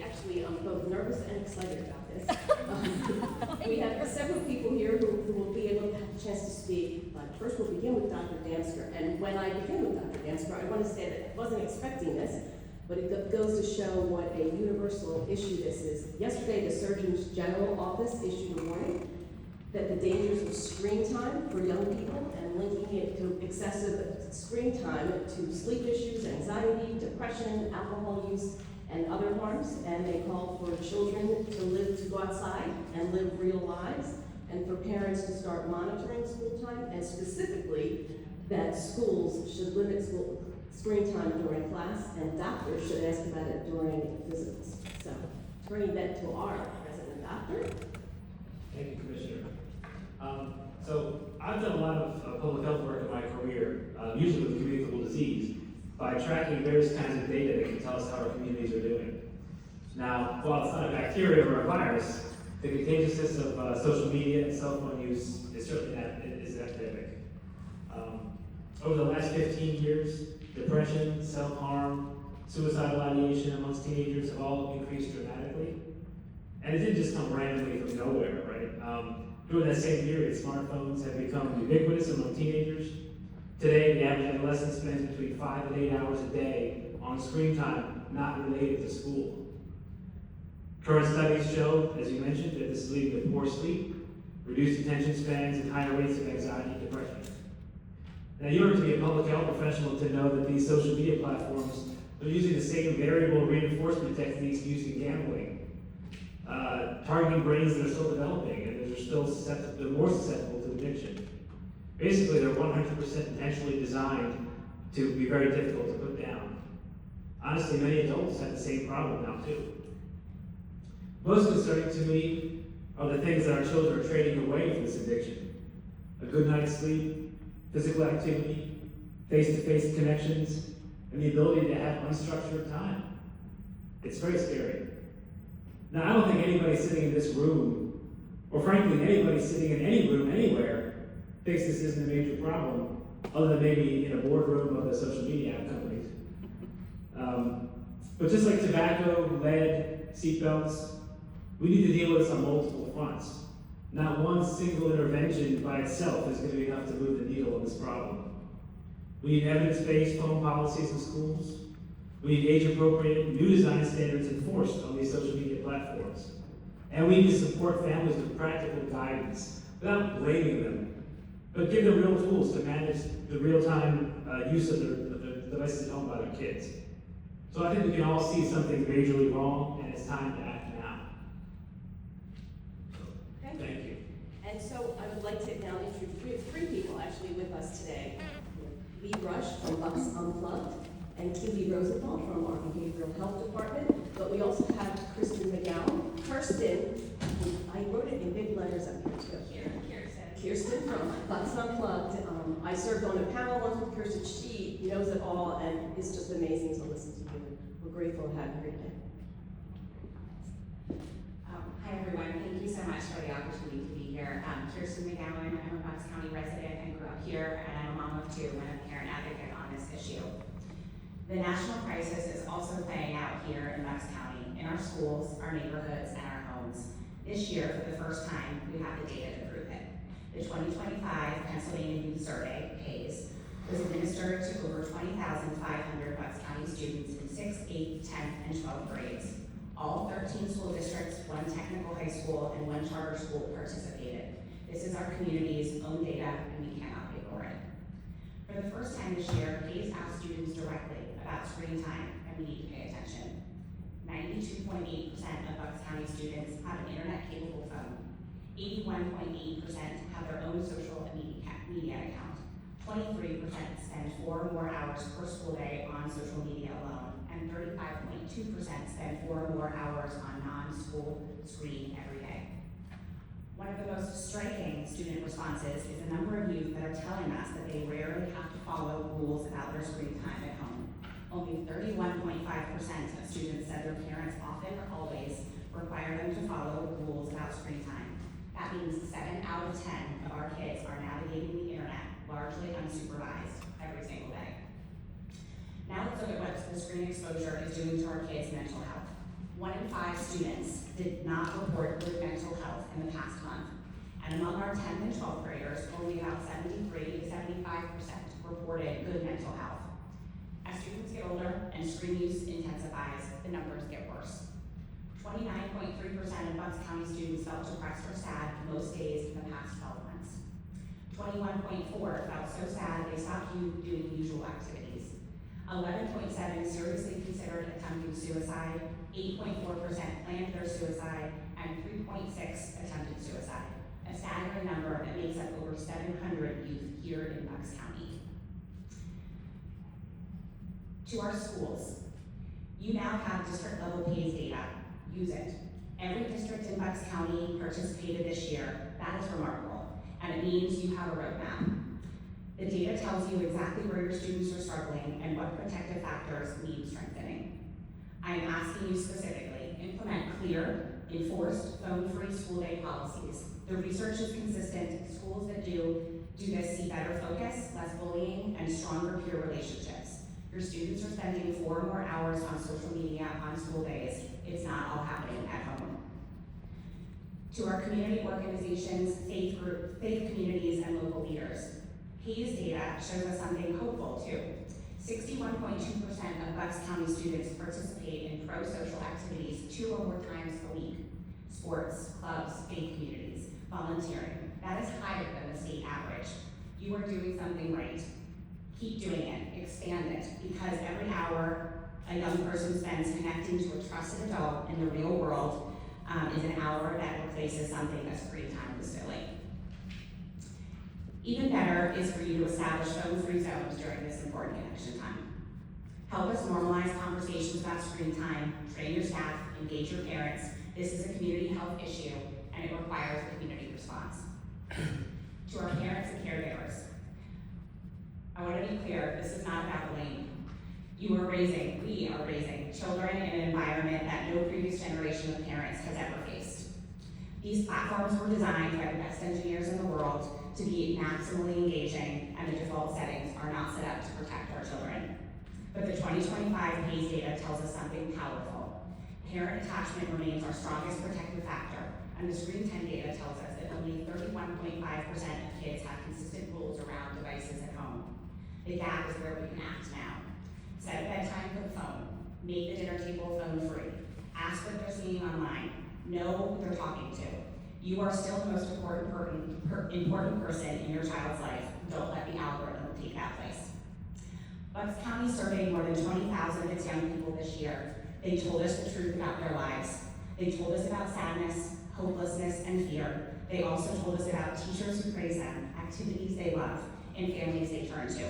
today. Actually, I'm both nervous and excited about this. We have several people here who will be able to have a chance to speak. But first, we'll begin with Dr. Damsker. And when I begin with Dr. Damsker, I want to say that I wasn't expecting this, but it goes to show what a universal issue this is. Yesterday, the Surgeon General office issued a warning that the dangers of screen time for young people and linking it to excessive screen time to sleep issues, anxiety, depression, alcohol use, and other harms. And they call for children to go outside and live real lives, and for parents to start monitoring school time, and specifically that schools should limit screen time during class, and doctors should ask about it during physicals. So, turning that to our resident doctor. Thank you, Commissioner. So I've done a lot of public health work in my career, usually with communicable disease, by tracking various kinds of data that can tell us how our communities are doing. Now, while it's not a bacteria or a virus, the contagiousness of social media and cell phone use is certainly is an epidemic. Over the last 15 years, depression, self-harm, suicidal ideation amongst teenagers have all increased dramatically. And it didn't just come randomly from nowhere, right? During that same period, smartphones have become ubiquitous among teenagers. Today, the average adolescent spends between 5 and 8 hours a day on screen time not related to school. Current studies show, as you mentioned, that this is leading to poor sleep, reduced attention spans, and higher rates of anxiety and depression. Now, you don't have to be a public health professional to know that these social media platforms are using the same variable reinforcement techniques used in gambling, targeting brains that are still developing and that are still they're more susceptible to addiction. Basically, they're 100% intentionally designed to be very difficult to put down. Honestly, many adults have the same problem now too. Most concerning to me are the things that our children are trading away from this addiction. A good night's sleep, physical activity, face-to-face connections, and the ability to have unstructured time. It's very scary. Now, I don't think anybody sitting in this room, or frankly, anybody sitting in any room anywhere, thinks this isn't a major problem, other than maybe in a boardroom of the social media app companies. But just like tobacco, lead, seatbelts, we need to deal with this on multiple fronts. Not one single intervention by itself is going to be enough to move the needle on this problem. We need evidence-based phone policies in schools. We need age-appropriate, new design standards enforced on these social media platforms. And we need to support families with practical guidance, without blaming them, but give them real tools to manage the real-time use of their devices at home by their kids. So I think we can all see something majorly wrong, and it's time to act now. Thank you. And so I would like to now introduce, we have three people actually with us today. Lee Rush from Bucks Unplugged, and Keely Rosenthal from our Behavioral Health Department. But we also have Kirsten McGowan. Kirsten, I wrote it in big letters up here too. Kirsten from Bucks Unplugged. I served on a panel once with Kirsten. She knows it all and it's just amazing to listen to you. We're grateful to have you here today. Hi everyone, thank you so much for the opportunity to be here. Kirsten McGowan, I'm a Bucks County resident and grew up here, and I'm a mom of two and a parent advocate on this issue. The national crisis is also playing out here in Bucks County, in our schools, our neighborhoods, and our homes. This year, for the first time, we have the data to prove it. The 2025 Pennsylvania Youth Survey, PAYS, was administered to over 20,500 Bucks County students in 6th, 8th, 10th, and 12th grades. All 13 school districts, 1 technical high school, and 1 charter school participated. This is our community's own data, and we cannot ignore it. For the first time this year, PAYS asked students directly about screen time, and we need to pay attention. 92.8% of Bucks County students have an internet-capable phone. 81.8% have their own social media account. 23% spend 4 or more hours per school day on social media alone, and 35.2% spend 4 or more hours on non-school screen every day. One of the most striking student responses is the number of youth that are telling us that they rarely have to follow rules about their screen time at home. Only 31.5% of students said their parents often or always require them to follow rules about screen time. That means 7 out of 10 of our kids are navigating the internet largely unsupervised every single day. Now let's look at what the screen exposure is doing to our kids' mental health. 1 in 5 students did not report good mental health in the past month. And among our 10th and 12th graders, only about 73 to 75% reported good mental health. As students get older and screen use intensifies, the numbers get worse. 29.3% of Bucks County students felt depressed or sad most days in the past 12 months. 21.4% felt so sad they stopped doing usual activities. 11.7% seriously considered attempting suicide, 8.4% planned their suicide, and 3.6% attempted suicide. A staggering number that makes up over 700 youth here in Bucks County. To our schools, you now have district level PACE data. Use it. Every district in Bucks County participated this year. That is remarkable, and it means you have a roadmap. The data tells you exactly where your students are struggling and what protective factors need strengthening. I am asking you specifically, implement clear, enforced, phone-free school day policies. The research is consistent. Schools that do this see better focus, less bullying, and stronger peer relationships. Your students are spending 4 or more hours on social media on school days. It's not all happening at home. To our community organizations, faith communities, and local leaders, PACE data shows us something hopeful too. 61.2% of Bucks County students participate in pro-social activities 2 or more times a week. Sports, clubs, faith communities, volunteering. That is higher than the state average. You are doing something right. Keep doing it, expand it, because every hour a young person spends connecting to a trusted adult in the real world is an hour that replaces something that screen time was filling. Even better is for you to establish phone-free zones during this important connection time. Help us normalize conversations about screen time, train your staff, engage your parents. This is a community health issue, and it requires a community response. To our parents and caregivers, I want to be clear, this is not about blame. We are raising children in an environment that no previous generation of parents has ever faced. These platforms were designed by the best engineers in the world to be maximally engaging, and the default settings are not set up to protect our children. But the 2025 PACE data tells us something powerful. Parent attachment remains our strongest protective factor, and the screen time data tells us that only 31.5% of kids have consistent rules around devices at home. The gap is where we can act now. Set a bedtime for the phone. Make the dinner table phone-free. Ask what they're seeing online. Know who they're talking to. You are still the most important person in your child's life. Don't let the algorithm take that place. Bucks County surveyed more than 20,000 of its young people this year. They told us the truth about their lives. They told us about sadness, hopelessness, and fear. They also told us about teachers who praise them, activities they love, and families they turn to.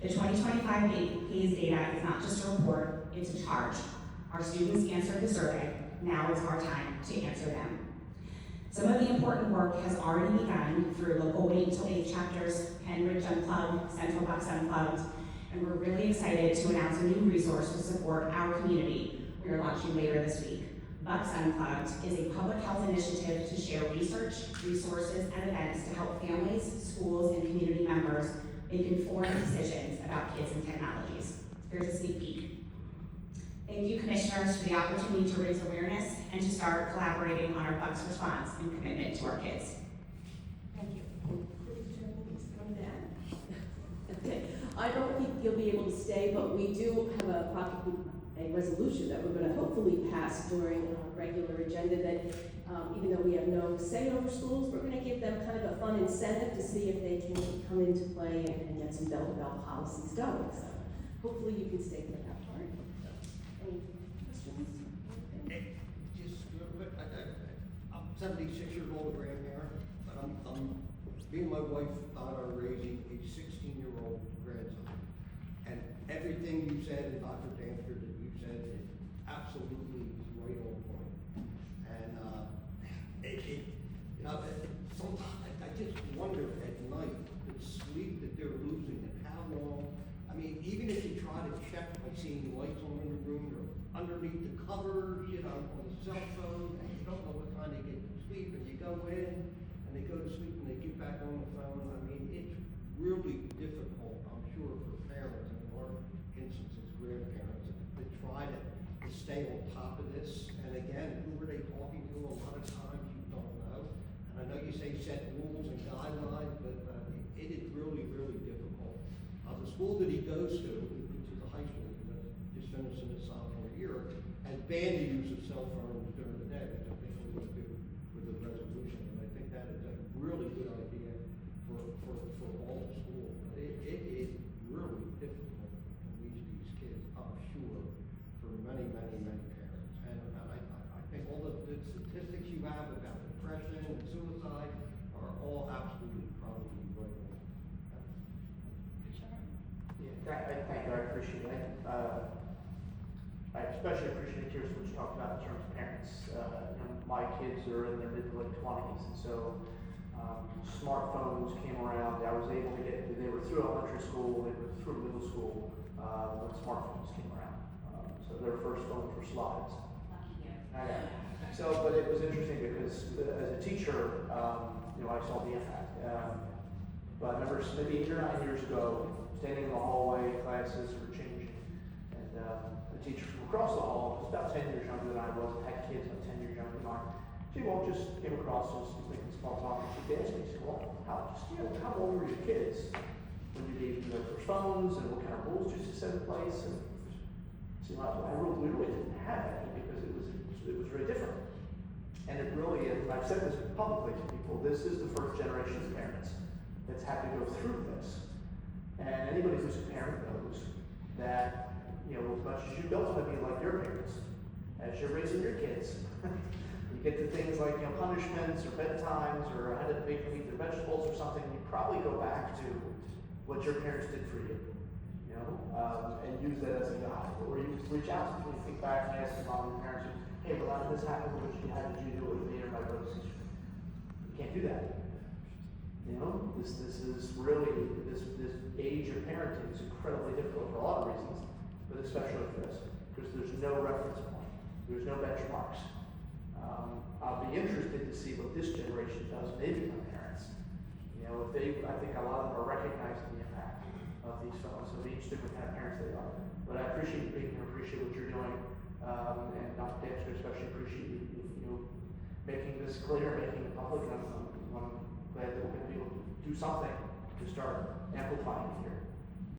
The 2025 PACE data is not just a report, it's a charge. Our students answered the survey. Now is our time to answer them. Some of the important work has already begun through local Wait Until 8 chapters, Penridge Unplugged, Central Bucks Unplugged, and we're really excited to announce a new resource to support our community we are launching later this week. Bucks Unplugged is a public health initiative to share research, resources, and events to help families, schools, and community members make informed decisions about kids and technologies. Here's a sneak peek. Thank you, commissioners, for the opportunity to raise awareness and to start collaborating on our Bucks response and commitment to our kids. Thank you. Okay. I don't think you'll be able to stay, but we do have a resolution that we're going to hopefully pass during our regular agenda that even though we have no say over schools, we're going to give them kind of a fun incentive to see if they can come into play and get some bell-to-bell policies going. So hopefully you can stay for that part. Any questions? I'm 76-year-old grandparent, but me and my wife are raising a 16-year-old grandson. And everything you said, and Dr. Dancer, that you said, is absolutely right on point. And sometimes I just wonder at night the sleep that they're losing and how long. I mean, even if you try to check by seeing lights on in the room or underneath the covers, on the cell phone, and you don't know what time they get to sleep, and you go in and they go to sleep and they get back on the phone. I mean, it's really difficult, I'm sure, for parents, and in our instance as grandparents, to try to stay on top of this. And again, who are they talking to? A lot of times you don't know. And I know you say set rules and guidelines, but it is really, really difficult. The school that he goes to, which is a high school, just finishing his sophomore year, has banned the use of cell phones during the day, which I think we're going to do with the resolution. And I think that is a really good idea for all the schools. It is really difficult to reach these kids, I'm sure, for many, many, many parents. And I think all the statistics you have about depression and suicide are all absolutely probably right on. Yeah, thank you, I appreciate it. I especially appreciate Kirsten, what you talked about in terms of parents. My kids are in their mid to late 20s, and so smartphones came around. I was able to get, they were through elementary school, they were through middle school when smartphones came around. So their first phones were slides. Lucky you. So, but it was interesting because as a teacher, I saw the impact. But I remember maybe 8 or 9 years ago, standing in the hallway, classes were changing, and a teacher from across the hall, was about 10 years younger than I was, had kids about 10 years younger than mine. She just came across us, making small talk, and she asked me, she said, well, how old were your kids when you gave them their first phones, and what kind of rules did you set in place? And see, we really didn't have any because it was very different. And it really is, and I've said this publicly to people, this is the first generation of parents that's had to go through this. And anybody who's a parent knows that, as much as you don't want to be like your parents, as you're raising your kids, you get to things like, punishments or bedtimes or how to make them eat their vegetables or something, you probably go back to what your parents did for you, and use that as a guide. Or you reach out to people, you think back and ask your mom and parents, hey, well, how did this happen? How did you do it with me or my brother and sister? You can't do that. This is really, this age of parenting is incredibly difficult for a lot of reasons, but especially for this, because there's no reference point, there's no benchmarks. I'll be interested to see what this generation does, maybe my parents. I think a lot of them are recognizing the impact of these phones, so it'll be interesting what kind of parents they are. But I appreciate you being here, appreciate what you're doing, and Dr. Dexter especially appreciate you making this clear, making it public. I'm glad that we're going to be able to do something to start amplifying it here.